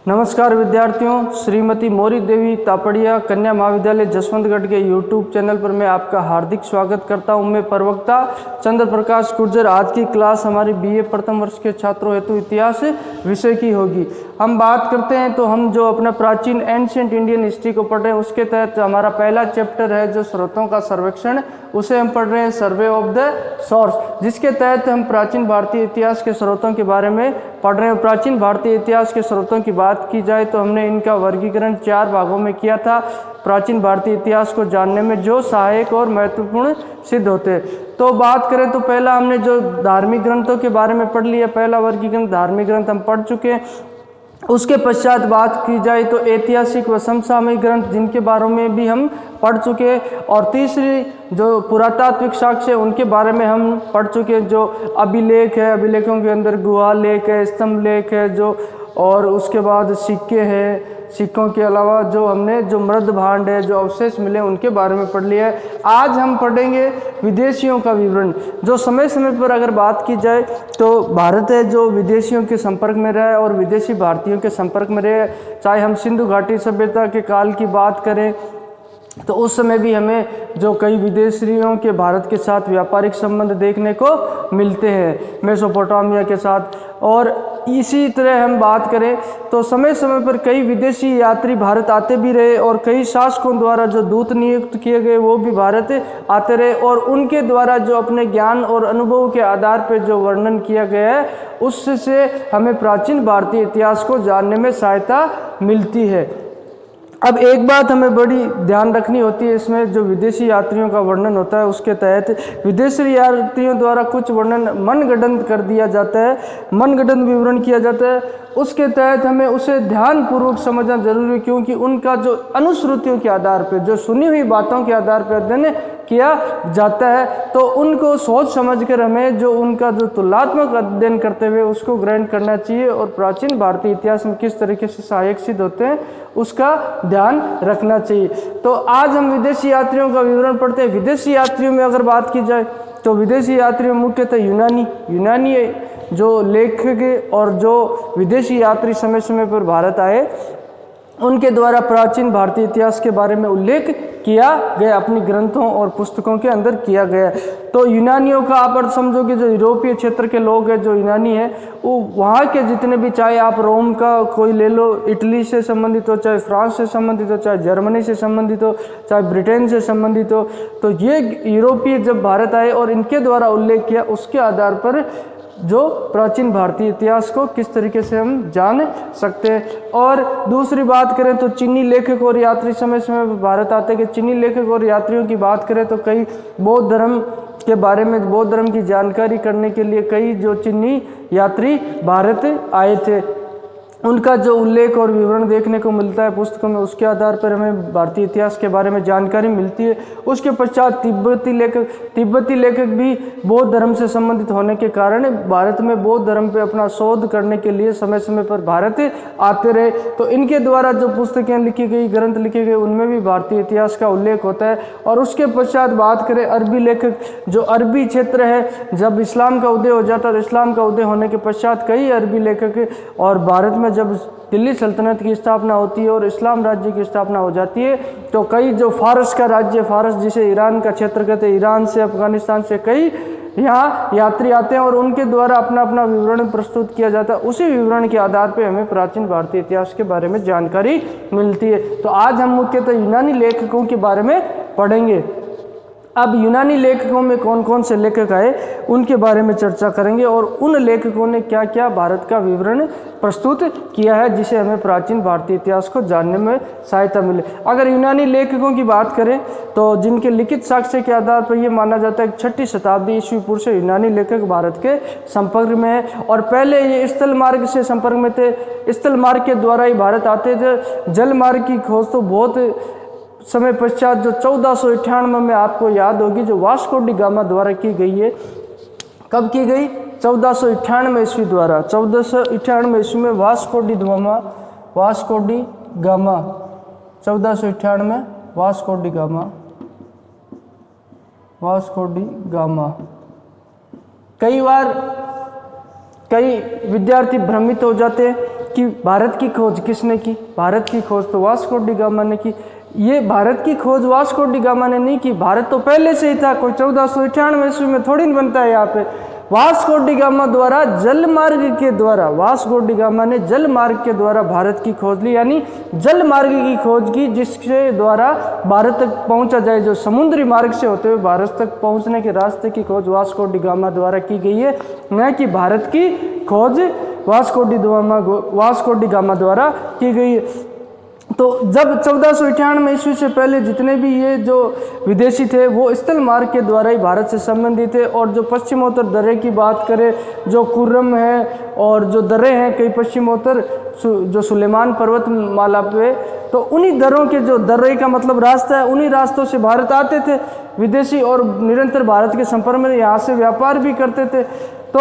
नमस्कार विद्यार्थियों, श्रीमती मोरी देवी तापड़िया कन्या महाविद्यालय जसवंतगढ़ के YouTube चैनल पर मैं आपका हार्दिक स्वागत करता हूं। मैं प्रवक्ता चंद्र प्रकाश गुर्जर। आज की क्लास हमारी BA प्रथम वर्ष के छात्रों हेतु इतिहास विषय की होगी। हम बात करते हैं तो हम जो अपना प्राचीन एंशिएंट इंडियन हिस्ट्री को पढ़ रहे हैं, उसके तहत हमारा पहला चैप्टर है जो स्रोतों का सर्वेक्षण, उसे हम पढ़ रहे हैं सर्वे ऑफ द सोर्स, जिसके तहत हम प्राचीन भारतीय इतिहास के स्रोतों के बारे में पढ़ रहे हैं। प्राचीन भारतीय इतिहास के स्रोतों की बात की जाए तो हमने इनका वर्गीकरण 4 भागों में किया था। प्राचीन भारतीय इतिहास को जानने में जो सहायक और महत्वपूर्ण सिद्ध होते। तो बात करें तो पहला हमने जो धार्मिक ग्रंथों के बारे में पढ़ लिया, पहला वर्गीकरण धार्मिक ग्रंथ हम पढ़ चुके हैं। उसके पश्चात बात की जाए तो ऐतिहासिक व समसामयिक ग्रंथ, जिनके बारे में भी हम पढ़ चुके हैं। और तीसरी जो पुरातात्विक साक्ष्य है उनके बारे में हम पढ़ चुके हैं। जो अभिलेख है, अभिलेखों के अंदर गुहा लेख है, स्तंभ लेख है जो, और उसके बाद सिक्के हैं। सिक्कों के अलावा जो हमने जो मृद भांड है, जो अवशेष मिले, उनके बारे में पढ़ लिया है। आज हम पढ़ेंगे विदेशियों का विवरण। जो समय समय पर अगर बात की जाए तो भारत है जो विदेशियों के संपर्क में रहा है और विदेशी भारतीयों के संपर्क में रहे। चाहे हम सिंधु घाटी सभ्यता के काल की बात करें तो उस समय भी हमें जो कई विदेशियों के भारत के साथ व्यापारिक संबंध देखने को मिलते हैं, मेसोपोटामिया के साथ। और इसी तरह हम बात करें तो समय समय पर कई विदेशी यात्री भारत आते भी रहे और कई शासकों द्वारा जो दूत नियुक्त किए गए वो भी भारत आते रहे, और उनके द्वारा जो अपने ज्ञान और अनुभव के आधार पर जो वर्णन किया गया है उससे हमें प्राचीन भारतीय इतिहास को जानने में सहायता मिलती है। अब एक बात हमें बड़ी ध्यान रखनी होती है, इसमें जो विदेशी यात्रियों का वर्णन होता है उसके तहत विदेशी यात्रियों द्वारा कुछ वर्णन मनगढ़ंत कर दिया जाता है, मनगढ़ंत विवरण किया जाता है। उसके तहत हमें उसे ध्यानपूर्वक समझना जरूरी है, क्योंकि उनका जो अनुश्रुतियों के आधार पर, जो सुनी हुई बातों के आधार पर अध्ययन किया जाता है, तो उनको सोच समझकर हमें जो उनका जो तुलनात्मक अध्ययन करते हुए उसको ग्रहण करना चाहिए और प्राचीन भारतीय इतिहास में किस तरीके से सहायक सिद्ध होते हैं उसका ध्यान रखना चाहिए। तो आज हम विदेशी यात्रियों का विवरण पढ़ते हैं। विदेशी यात्रियों में अगर बात की जाए तो विदेशी यात्रियों मुख्यतः यूनानी जो लेखक और जो विदेशी यात्री समय समय पर भारत आए उनके द्वारा प्राचीन भारतीय इतिहास के बारे में उल्लेख किया गया, अपनी ग्रंथों और पुस्तकों के अंदर किया गया। तो यूनानियों का आप अर्थ समझोगे जो यूरोपीय क्षेत्र के लोग हैं, जो यूनानी है, वो वहाँ के जितने भी, चाहे आप रोम का कोई ले लो, इटली से संबंधित हो, चाहे फ्रांस से संबंधित हो, चाहे जर्मनी से संबंधित हो, चाहे ब्रिटेन से संबंधित हो, तो ये यूरोपीय जब भारत आए और इनके द्वारा उल्लेख किया, उसके आधार पर जो प्राचीन भारतीय इतिहास को किस तरीके से हम जान सकते हैं। और दूसरी बात करें तो चीनी लेखक और यात्री समय समय पर भारत आते हैं। कि चीनी लेखक और यात्रियों की बात करें तो कई बौद्ध धर्म के बारे में, बौद्ध धर्म की जानकारी करने के लिए कई जो चीनी यात्री भारत आए थे, उनका जो उल्लेख और विवरण देखने को मिलता है पुस्तकों में, उसके आधार पर हमें भारतीय इतिहास के बारे में जानकारी मिलती है। उसके पश्चात तिब्बती लेखक भी बौद्ध धर्म से संबंधित होने के कारण भारत में बौद्ध धर्म पे अपना शोध करने के लिए समय समय पर भारत आते रहे। तो इनके द्वारा जो पुस्तकें लिखी गई, ग्रंथ लिखे गए, उनमें भी भारतीय इतिहास का उल्लेख होता है। और उसके पश्चात बात करें अरबी लेखक, जो अरबी क्षेत्र है, जब इस्लाम का उदय हो जाता है तो इस्लाम का उदय होने के पश्चात कई अरबी लेखक, और भारत में जब दिल्ली सल्तनत की स्थापना होती है और इस्लाम राज्य की स्थापना हो जाती है तो कई जो फारस का राज्य, फारस जिसे ईरान का क्षेत्र कहते हैं, ईरान से, अफगानिस्तान से कई यहाँ यात्री आते हैं और उनके द्वारा अपना अपना विवरण प्रस्तुत किया जाता है। उसी विवरण के आधार पर हमें प्राचीन भारतीय इतिहास के बारे में जानकारी मिलती है। तो आज हम मुख्यतः यूनानी लेखकों के बारे में पढ़ेंगे। अब यूनानी लेखकों में कौन कौन से लेखक आए उनके बारे में चर्चा करेंगे और उन लेखकों ने क्या क्या भारत का विवरण प्रस्तुत किया है जिसे हमें प्राचीन भारतीय इतिहास को जानने में सहायता मिले। अगर यूनानी लेखकों की बात करें तो जिनके लिखित साक्ष्य के आधार पर यह माना जाता है कि 6ठी शताब्दी ईस्वी पूर्व से यूनानी लेखक भारत के संपर्क में है। और पहले ये स्थल मार्ग से संपर्क में थे, स्थल मार्ग के द्वारा ही भारत आते थे। जल मार्ग की खोज तो बहुत समय पश्चात जो 1498 में आपको याद होगी जो वास्को डी गामा द्वारा की गई है। कब की गई? 1498 ईस्वी द्वारा। 1498 ईस्वी में Vasco D gamma 1498 Vasco D gamma. कई बार कई विद्यार्थी भ्रमित हो जाते हैं कि भारत की खोज किसने की? भारत की खोज तो वास्को डी गामा ने की। ये भारत की खोज वास्को डी गामा ने नहीं की, भारत तो पहले से ही था, कोई 1498 ईस्वी में थोड़ी न बनता है। यहाँ पे वास्को डी गामा द्वारा जल मार्ग के द्वारा, वास्को डी गामा ने जल मार्ग के द्वारा भारत की खोज ली, यानी जल मार्ग की खोज की, जिसके द्वारा भारत तक पहुंचा जाए। जो समुद्री मार्ग से होते हुए भारत तक पहुंचने के रास्ते की खोज वास्को डी गामा द्वारा की गई है, न कि भारत की खोज वास्को डी गामा द्वारा की गई है। तो जब 1498 ईस्वी से पहले जितने भी ये जो विदेशी थे वो स्थल मार्ग के द्वारा ही भारत से संबंधित थे। और जो पश्चिमोत्तर दर्रे की बात करें, जो कुर्रम है और जो दर्रे हैं कई पश्चिमोत्तर जो सुलेमान पर्वतमाला पे, तो उन्हीं दर्रों के जो दर्रे का मतलब रास्ता है, उन्हीं रास्तों से भारत आते थे विदेशी और निरंतर भारत के संपर्क में यहाँ से व्यापार भी करते थे। तो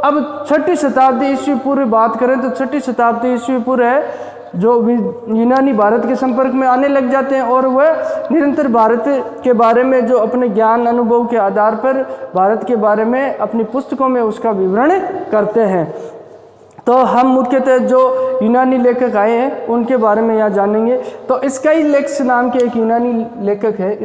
अब 6ठी शताब्दी ईस्वी पूर्व बात करें तो 6ठी शताब्दी ईस्वी पूर्व है जो यूनानी भारत के संपर्क में आने लग जाते हैं और वह निरंतर भारत के बारे में जो अपने ज्ञान अनुभव के आधार पर भारत के बारे में अपनी पुस्तकों में उसका विवरण करते हैं। तो हम मुख्यतः जो यूनानी लेखक आए हैं उनके बारे में यहाँ जानेंगे। तो स्काईलैक्स नाम के एक यूनानी लेखक है,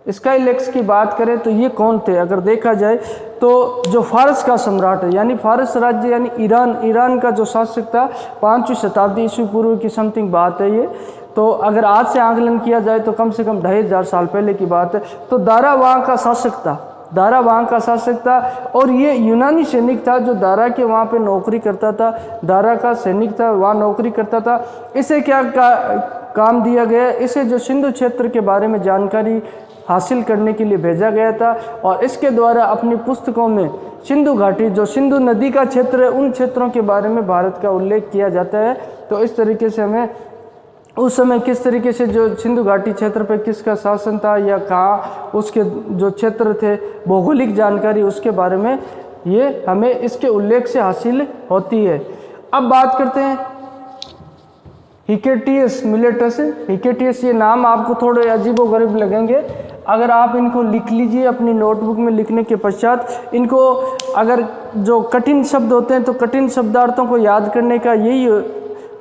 स्काईलैक्स की बात करें तो ये कौन थे? अगर देखा जाए तो जो फारस का सम्राट है, यानी फारस राज्य यानी ईरान का जो शासक था 5वीं शताब्दी ईस्वी पूर्व की समथिंग बात है ये। तो अगर आज से आकलन किया जाए तो कम से कम 2500 साल पहले की बात है। तो दारा वहाँ का शासक था और ये यूनानी सैनिक था जो दारा के वहाँ पे नौकरी करता था। दारा का सैनिक था, वहाँ नौकरी करता था। इसे क्या काम दिया गया? इसे जो सिंधु क्षेत्र के बारे में जानकारी हासिल करने के लिए भेजा गया था और इसके द्वारा अपनी पुस्तकों में सिंधु घाटी, जो सिंधु नदी का क्षेत्र है, उन क्षेत्रों के बारे में भारत का उल्लेख किया जाता है। तो इस तरीके से हमें उस समय किस तरीके से जो सिंधु घाटी क्षेत्र पर किसका शासन था या कहाँ उसके जो क्षेत्र थे, भौगोलिक जानकारी उसके बारे में ये हमें इसके उल्लेख से हासिल होती है। अब बात करते हैं हिकेटियस मिलेटस। हिकेटियस, ये नाम आपको थोड़े अजीबोगरीब लगेंगे। अगर आप इनको लिख लीजिए अपनी नोटबुक में, लिखने के पश्चात इनको अगर जो कठिन शब्द होते हैं तो कठिन शब्दार्थों को याद करने का यही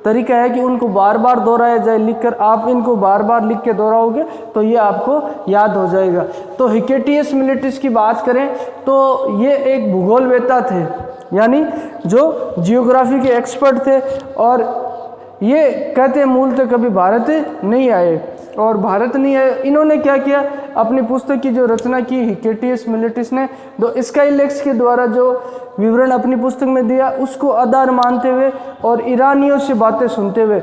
तरीका है कि उनको बार बार दोहराया जाए। लिखकर आप इनको बार बार लिख के दोहराओगे तो ये आपको याद हो जाएगा। तो हिकेटियस मिलेटस की बात करें तो ये एक भूगोलवेत्ता थे, यानी जो जियोग्राफी के एक्सपर्ट थे और ये कहते हैं मूलतः कभी भारत नहीं आए और भारत नहीं आए। इन्होंने क्या किया? अपनी पुस्तक की जो रचना की हिकेटियस मिलेटस ने, तो स्काईलैक्स के द्वारा जो विवरण अपनी पुस्तक में दिया उसको आधार मानते हुए और ईरानियों से बातें सुनते हुए,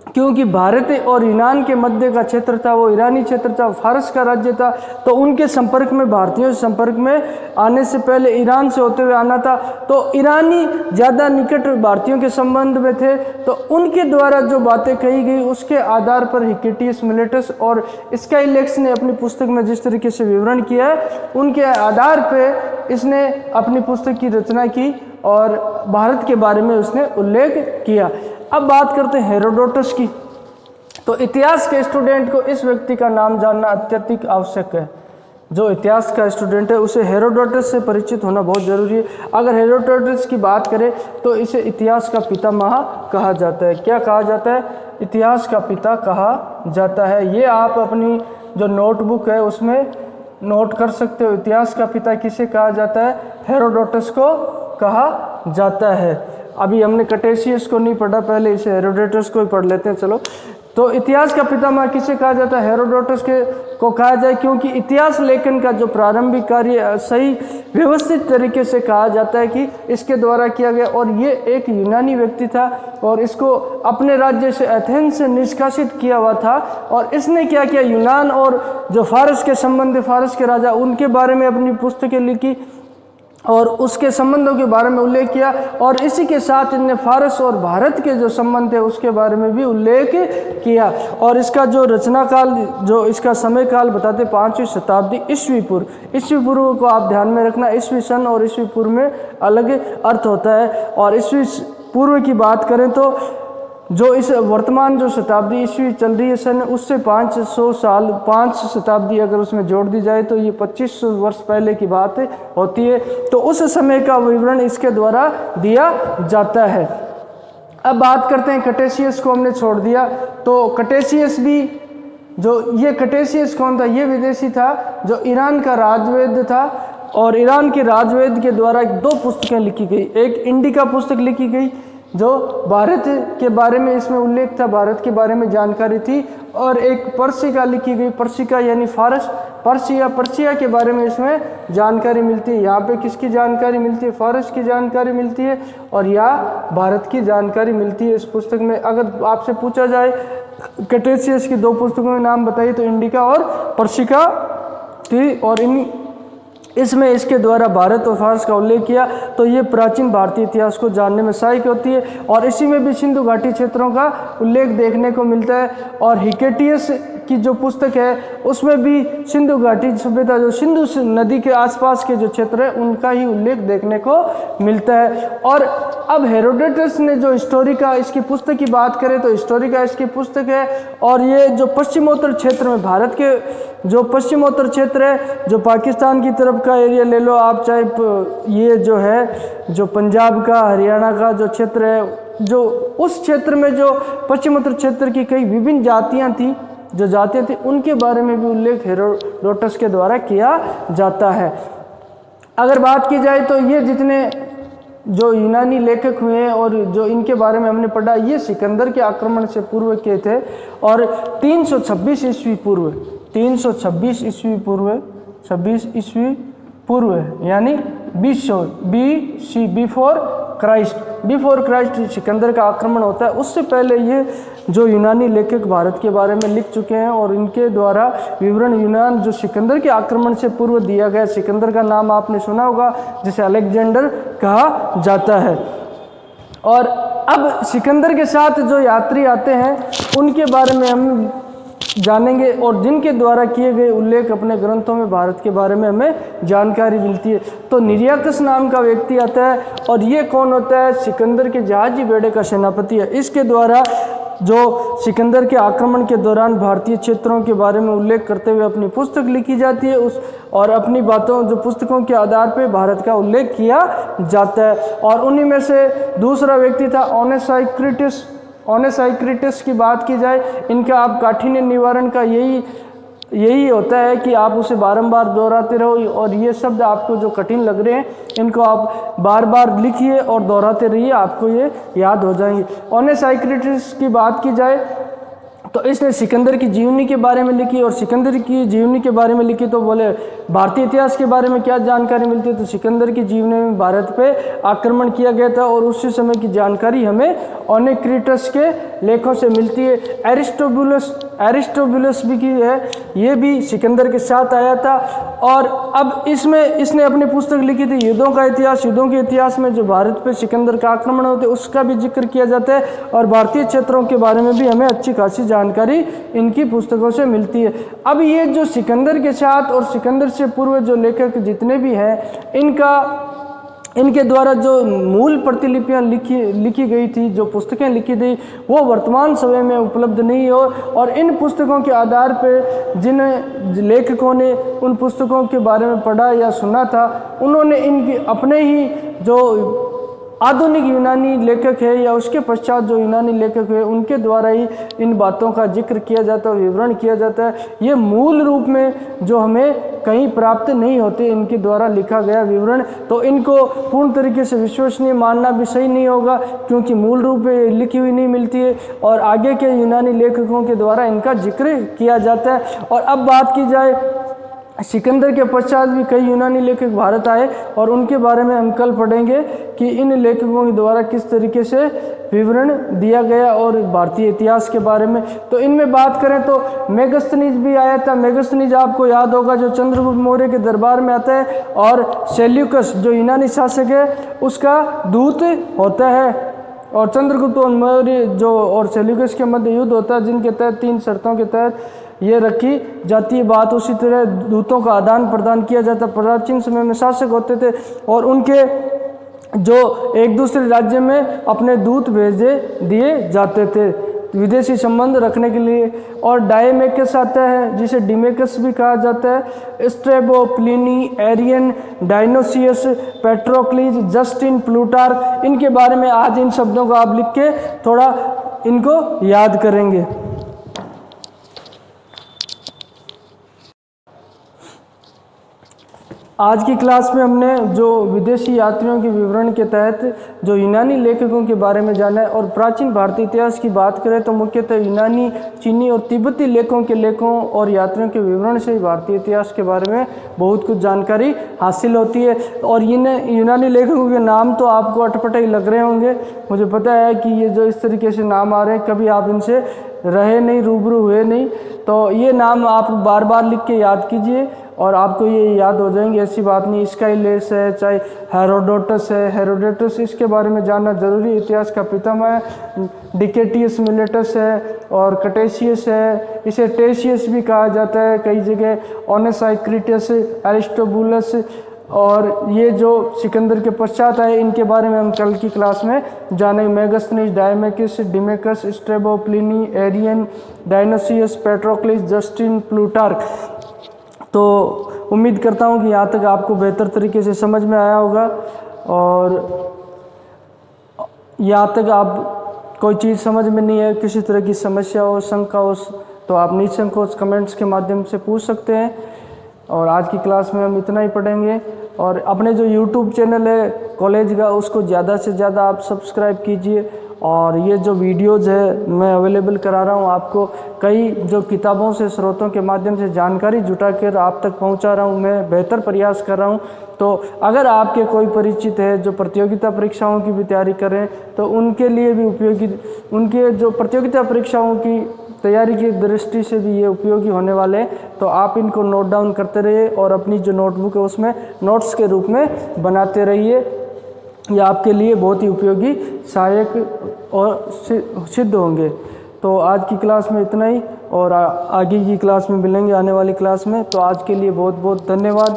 क्योंकि भारत और ईरान के मध्य का क्षेत्र था, वो ईरानी क्षेत्र था, फारस का राज्य था, तो उनके संपर्क में, भारतीयों से संपर्क में आने से पहले ईरान से होते हुए आना था। तो ईरानी ज़्यादा निकट भारतीयों के संबंध में थे, तो उनके द्वारा जो बातें कही गई उसके आधार पर हिकेटियस मिलेटस और स्काईलैक्स ने अपनी पुस्तक में जिस तरीके से विवरण किया है उनके आधार पर इसने अपनी पुस्तक की रचना की और भारत के बारे में उसने उल्लेख किया। अब बात करते हैं हेरोडोटस की। तो इतिहास के स्टूडेंट को इस व्यक्ति का नाम जानना अत्यधिक आवश्यक है। जो इतिहास का स्टूडेंट है उसे हेरोडोटस से परिचित होना बहुत ज़रूरी है। अगर हेरोडोटस की बात करें तो इसे इतिहास का पितामह कहा जाता है। क्या कहा जाता है? इतिहास का पिता कहा जाता है। ये आप अपनी जो नोटबुक है उसमें नोट कर सकते हो। इतिहास का पिता किसे कहा जाता है? हेरोडोटस को कहा जाता है। अभी हमने कटेशियस को नहीं पढ़ा, पहले इसे हेरोडोटस को ही पढ़ लेते हैं। चलो, तो इतिहास का पितामह किसे कहा जाता है? हेरोडोटस को कहा जाए, क्योंकि इतिहास लेखन का जो प्रारंभिक कार्य सही व्यवस्थित तरीके से कहा जाता है कि इसके द्वारा किया गया। और ये एक यूनानी व्यक्ति था और इसको अपने राज्य से एथेंस से निष्कासित किया हुआ था। और इसने क्या किया? यूनान और जो फारस के संबंध, फारस के राजा, उनके बारे में अपनी पुस्तकें लिखी और उसके संबंधों के बारे में उल्लेख किया। और इसी के साथ इनने फारस और भारत के जो संबंध है उसके बारे में भी उल्लेख किया। और इसका जो रचना काल, जो इसका समय काल बताते 5वीं शताब्दी ईस्वी पूर्व। ईस्वी पूर्व को आप ध्यान में रखना, ईस्वी सन और ईस्वी पूर्व में अलग अर्थ होता है। और ईस्वी पूर्व की बात करें तो जो इस वर्तमान जो शताब्दी ईस्वी चल रही है सन, उससे 500 साल, 5 शताब्दी अगर उसमें जोड़ दी जाए तो ये 2500 वर्ष पहले की बात होती है। तो उस समय का विवरण इसके द्वारा दिया जाता है। अब बात करते हैं कटेशियस को हमने छोड़ दिया, तो कटेशियस भी जो ये कटेशियस कौन था, ये विदेशी था जो ईरान का राजवैद्य था, और ईरान के राजवैद्य के द्वारा 2 पुस्तकें लिखी गई। एक इंडिका पुस्तक लिखी गई जो भारत के बारे में इसमें उल्लेख था, भारत के बारे में जानकारी थी, और एक पर्शिका लिखी गई, पर्शिका यानी फारस, पर्शिया के बारे में इसमें जानकारी मिलती है। यहाँ पे किसकी जानकारी मिलती है, फारस की जानकारी मिलती है, और यहाँ भारत की जानकारी मिलती है इस पुस्तक में। अगर आपसे पूछा जाए कटेशियस की 2 पुस्तकों में नाम बताइए तो इंडिका और पर्शिका थी, और इसमें इसके द्वारा भारत और फारस का उल्लेख किया। तो ये प्राचीन भारतीय इतिहास को जानने में सहायक होती है, और इसी में भी सिंधु घाटी क्षेत्रों का उल्लेख देखने को मिलता है। और हिकेटियस की जो पुस्तक है उसमें भी सिंधु घाटी सभ्यता, जो सिंधु नदी के आसपास के जो क्षेत्र है उनका ही उल्लेख देखने को मिलता है। और अब हेरोडोटस ने जो हिस्टोरिका इसकी पुस्तक की बात करें तो हिस्टोरिका इसकी पुस्तक है, और ये जो पश्चिमोत्तर क्षेत्र में, भारत के जो पश्चिमोत्तर क्षेत्र है, जो पाकिस्तान की तरफ का एरिया ले लो आप, चाहे ये जो है जो पंजाब का, हरियाणा का जो क्षेत्र है, जो उस क्षेत्र में जो पश्चिमोत्तर क्षेत्र की कई विभिन्न जातियां थी, जो जातियां थी उनके बारे में भी उल्लेख हेरोडोटस के द्वारा किया जाता है। अगर बात की जाए तो ये जितने जो यूनानी लेखक हुए हैं और जो इनके बारे में हमने पढ़ा, ये सिकंदर के आक्रमण से पूर्व के थे, और 326 ईस्वी पूर्व, 326 ईस्वी पूर्व, 26 ईस्वी पूर्व यानी BC, बिफोर क्राइस्ट सिकंदर का आक्रमण होता है। उससे पहले ये जो यूनानी लेखक भारत के बारे में लिख चुके हैं, और इनके द्वारा विवरण यूनान जो सिकंदर के आक्रमण से पूर्व दिया गया। सिकंदर का नाम आपने सुना होगा, जिसे अलेक्जेंडर कहा जाता है। और अब सिकंदर के साथ जो यात्री आते हैं उनके बारे में हम जानेंगे, और जिनके द्वारा किए गए उल्लेख अपने ग्रंथों में भारत के बारे में हमें जानकारी मिलती है। तो निर्याकस नाम का व्यक्ति आता है, और ये कौन होता है, सिकंदर के जहाजी बेड़े का सेनापति है। इसके द्वारा जो सिकंदर के आक्रमण के दौरान भारतीय क्षेत्रों के बारे में उल्लेख करते हुए अपनी पुस्तक लिखी जाती है, और अपनी बातों जो पुस्तकों के आधार पर भारत का उल्लेख किया जाता है। और उन्हीं में से दूसरा व्यक्ति था ओनेसाइक्रिटस की बात की जाए, इनका आप काठिन्य निवारण का यही होता है कि आप उसे बारंबार दोहराते रहो, और ये शब्द आपको जो कठिन लग रहे हैं इनको आप बार बार लिखिए और दोहराते रहिए, आपको ये याद हो जाएंगे। ओनेसाइक्रिटस की बात की जाए तो इसने सिकंदर की जीवनी के बारे में लिखी, और सिकंदर की जीवनी के बारे में लिखी तो बोले भारतीय इतिहास के बारे में क्या जानकारी मिलती है, तो सिकंदर की जीवनी में भारत पे आक्रमण किया गया था, और उसी समय की जानकारी हमें ओनेक्रिटस के लेखों से मिलती है। एरिस्टोबुलस भी की है, ये भी सिकंदर के साथ आया था। और अब इसमें इसने अपनी पुस्तक लिखी थी युद्धों का इतिहास। युद्धों के इतिहास में जो भारत पे सिकंदर का आक्रमण होते हैं उसका भी जिक्र किया जाता है, और भारतीय क्षेत्रों के बारे में भी हमें अच्छी खासी जानकारी इनकी पुस्तकों से मिलती है। अब ये जो सिकंदर के साथ और सिकंदर से पूर्व जो लेखक जितने भी हैं, इनके द्वारा जो मूल प्रतिलिपियां लिखी गई थी, जो पुस्तकें लिखी थी, वो वर्तमान समय में उपलब्ध नहीं हो, और इन पुस्तकों के आधार पर जिन लेखकों ने उन पुस्तकों के बारे में पढ़ा या सुना था, उन्होंने इनकी अपने ही जो आधुनिक यूनानी लेखक है या उसके पश्चात जो यूनानी लेखक है उनके द्वारा ही इन बातों का जिक्र किया जाता है, विवरण किया जाता है। ये मूल रूप में जो हमें कहीं प्राप्त नहीं होते इनके द्वारा लिखा गया विवरण, तो इनको पूर्ण तरीके से विश्वसनीय मानना भी सही नहीं होगा, क्योंकि मूल रूप में लिखी हुई नहीं मिलती है, और आगे के यूनानी लेखकों के द्वारा इनका जिक्र किया जाता है। और अब बात की जाए सिकंदर के पश्चात भी कई यूनानी लेखक भारत आए, और उनके बारे में हम कल पढ़ेंगे कि इन लेखकों के द्वारा किस तरीके से विवरण दिया गया और भारतीय इतिहास के बारे में। तो इनमें बात करें तो मेगस्थनीज भी आया था। मेगस्थनीज आपको याद होगा जो चंद्रगुप्त मौर्य के दरबार में आता है, और सेल्यूकस जो यूनानी शासक है उसका दूत होता है, और चंद्रगुप्त और मौर्य जो और सेल्यूकस के मध्य युद्ध होता है, जिनके तहत 3 शर्तों के तहत ये रखी जाती है बात। उसी तरह दूतों का आदान प्रदान किया जाता। प्राचीन समय में शासक होते थे, और उनके जो एक दूसरे राज्य में अपने दूत भेजे दिए जाते थे। विदेशी संबंध रखने के लिए। और डायमेकस आता है जिसे डिमेकस भी कहा जाता है। Strabo, Pliny, Arrian, Dionysius, Patrocles, Justin, Plutarch, इनके बारे में आज इन शब्दों को आप लिख के थोड़ा इनको याद करेंगे। आज की क्लास में हमने जो विदेशी यात्रियों के विवरण के तहत जो यूनानी लेखकों के बारे में जाना है, और प्राचीन भारतीय इतिहास की बात करें तो मुख्यतः यूनानी, चीनी और तिब्बती लेखकों और यात्रियों के विवरण से ही भारतीय इतिहास के बारे में बहुत कुछ जानकारी हासिल होती है। और यूनानी लेखकों के नाम तो आपको अटपटे ही लग रहे होंगे, मुझे पता है कि ये जो इस तरीके से नाम आ रहे हैं कभी आप इनसे रहे नहीं, रूबरू हुए नहीं, तो ये नाम आप बार बार लिख के याद कीजिए और आपको ये याद हो जाएंगे, ऐसी बात नहीं। स्काइलेस है, चाहे हेरोडोटस है, हेरोडोटस इसके बारे में जानना जरूरी है, इतिहास का पितामह है। डिकेटियस मिलेटस है और कटेशियस है, इसे टेशियस भी कहा जाता है कई जगह, ओनेसाइक्रिटस, एरिस्टोबुलस, और ये जो सिकंदर के पश्चात आए इनके बारे में हम कल की क्लास में जानेंगे। Megasthenes, Deimachus, Deimachus, Strabo, Pliny, Arrian, Dionysius, Patrocles, Justin, Plutarch. तो उम्मीद करता हूँ कि यहाँ तक आपको बेहतर तरीके से समझ में आया होगा, और यहाँ तक आप कोई चीज़ समझ में नहीं है, किसी तरह की समस्या हो, शंका हो, तो आप निसंकोच कमेंट्स के माध्यम से पूछ सकते हैं। और आज की क्लास में हम इतना ही पढ़ेंगे। और अपने जो YouTube चैनल है कॉलेज का, उसको ज़्यादा से ज़्यादा आप सब्सक्राइब कीजिए। और ये जो वीडियोज़ है मैं अवेलेबल करा रहा हूँ आपको, कई जो किताबों से, स्रोतों के माध्यम से जानकारी जुटा कर आप तक पहुँचा रहा हूँ, मैं बेहतर प्रयास कर रहा हूँ। तो अगर आपके कोई परिचित है जो प्रतियोगिता परीक्षाओं की भी तैयारी कर रहे हैं तो उनके लिए भी उपयोगी, उनके जो प्रतियोगिता परीक्षाओं की तैयारी की दृष्टि से भी ये उपयोगी होने वाले हैं, तो आप इनको नोट डाउन करते रहिए और अपनी जो नोटबुक है उसमें नोट्स के रूप में बनाते रहिए। ये आपके लिए बहुत ही उपयोगी, सहायक और सिद्ध होंगे। तो आज की क्लास में इतना ही, और आगे की क्लास में मिलेंगे आने वाली क्लास में। तो आज के लिए बहुत बहुत धन्यवाद।